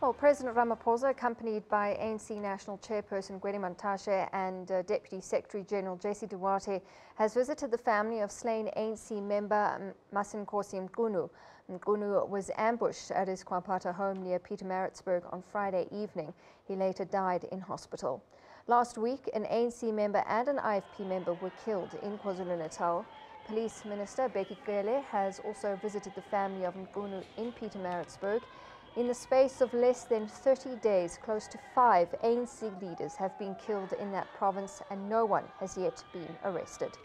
Well, President Ramaphosa, accompanied by ANC National Chairperson Gwede Mantashe and Deputy Secretary General Jessie Duarte, has visited the family of slain ANC member Msawenkosi Mchunu. Mchunu was ambushed at his KwaPata home near Pietermaritzburg on Friday evening. He later died in hospital. Last week, an ANC member and an IFP member were killed in KwaZulu-Natal. Police Minister Gwede has also visited the family of Mchunu in Pietermaritzburg. In the space of less than 30 days, close to 5 ANC leaders have been killed in that province and no one has yet been arrested.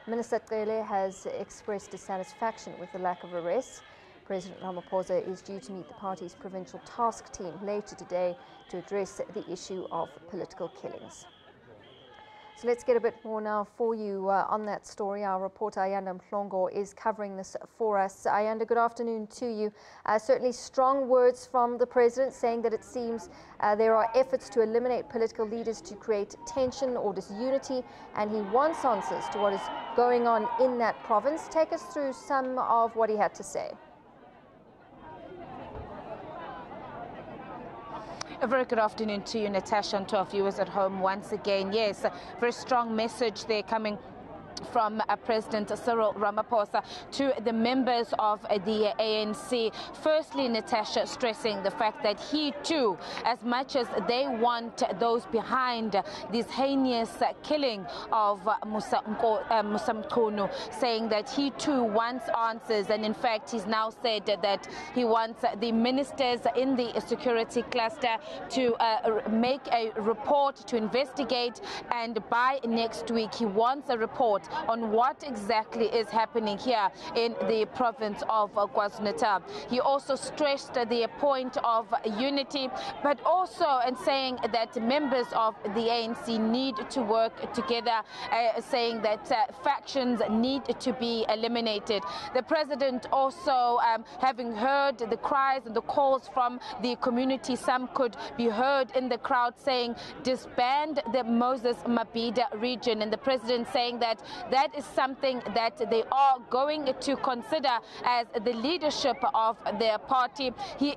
Minister Gwede has expressed dissatisfaction with the lack of arrests. President Ramaphosa is due to meet the party's provincial task team later today to address the issue of political killings. So let's get a bit more now for you on that story. Our reporter Ayanda Mhlongo is covering this for us. Ayanda, good afternoon to you. Certainly strong words from the president saying that it seems there are efforts to eliminate political leaders to create tension or disunity, and he wants answers to what is going on in that province. Take us through some of what he had to say. A very good afternoon to you, Natasha, and to our viewers at home once again. Yes, a very strong message there coming from President Cyril Ramaphosa to the members of the ANC. Firstly, Natasha, stressing the fact that he too, as much as they want those behind this heinous killing of Mchunu, saying that he too wants answers, and in fact he's now said that he wants the ministers in the security cluster to make a report, to investigate, and by next week he wants a report on what exactly is happening here in the province of KwaZulu-Natal. He also stressed the point of unity, but also saying that members of the ANC need to work together, saying that factions need to be eliminated. The president also, having heard the cries and the calls from the community, some could be heard in the crowd saying disband the Moses Mabhida region, and the president saying that that is something that they are going to consider as the leadership of their party. He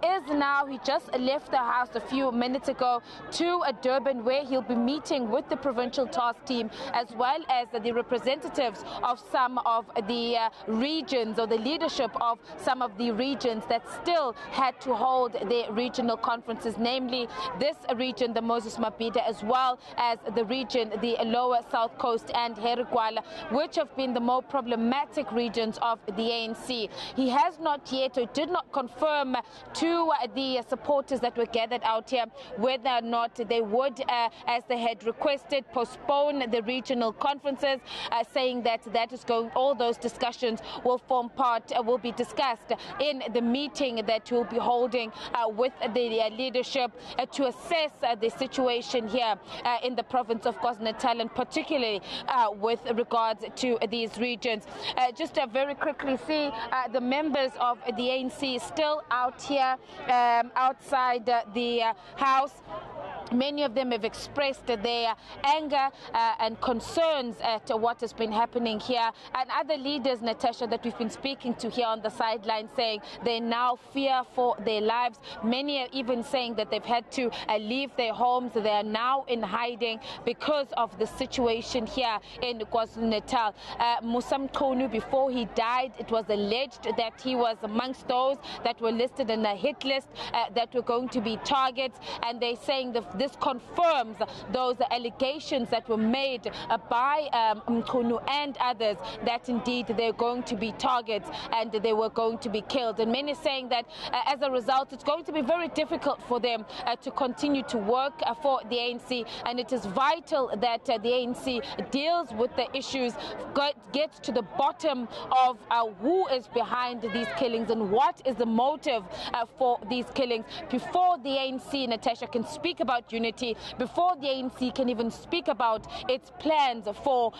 just left the house a few minutes ago to Durban, where he'll be meeting with the provincial task team as well as the representatives of some of the regions, or the leadership of some of the regions that still had to hold their regional conferences, namely this region, the Moses Mabhida, as well as the region, the Lower South Coast and Herigwala, which have been the more problematic regions of the ANC. He has not yet, or did not confirm to the supporters that were gathered out here whether or not they would, as they had requested, postpone the regional conferences, saying that all those discussions will be discussed in the meeting that we'll be holding with the leadership to assess the situation here in the province of KwaZulu-Natal, and particularly with regards to these regions. Just to very quickly see the members of the ANC still out here outside the house. Many of them have expressed their anger and concerns at what has been happening here. And other leaders, Natasha, that we've been speaking to here on the sideline, saying they now fear for their lives. Many are even saying that they've had to leave their homes. They are now in hiding because of the situation here in KwaZulu-Natal. Mchunu, before he died, it was alleged that he was amongst those that were listed in a hit list that were going to be targets, and they're saying that this confirms those allegations that were made by Mchunu and others, that indeed they're going to be targets and they were going to be killed. And many saying that as a result, it's going to be very difficult for them to continue to work for the ANC, and it is vital that the ANC deals with the issues, gets to the bottom of who is behind these killings and what is the motive for these killings before the ANC, Natasha, can speak about unity before the ANC can even speak about its plans for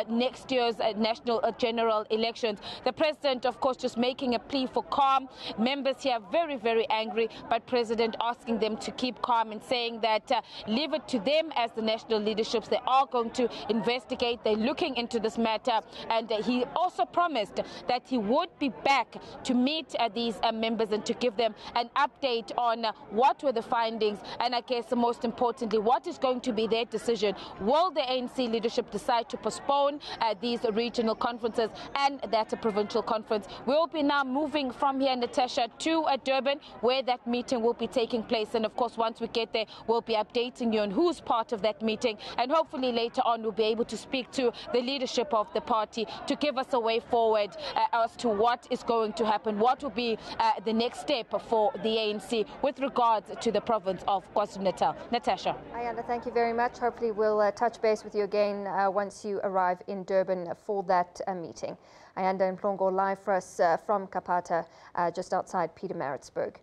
next year's national general elections. The president, of course, just making a plea for calm. Members here are very, very angry, but president asking them to keep calm and saying that leave it to them as the national leaderships. They are going to investigate. They're looking into this matter, and he also promised that he would be back to meet these members and to give them an update on what were the findings, and I guess most importantly, what is going to be their decision. Will the ANC leadership decide to postpone these regional conferences and that provincial conference? We'll be now moving from here, Natasha, to Durban, where that meeting will be taking place, and of course once we get there we'll be updating you on who's part of that meeting, and hopefully later on we'll be able to speak to the leadership of the party to give us a way forward as to what is going to happen, what will be the next step for the ANC with regards to the province of KwaZulu-Natal. Natasha. Ayanda, thank you very much. Hopefully we'll touch base with you again once you arrive in Durban for that meeting. Ayanda Mhlongo live for us from KwaPata, just outside Pietermaritzburg.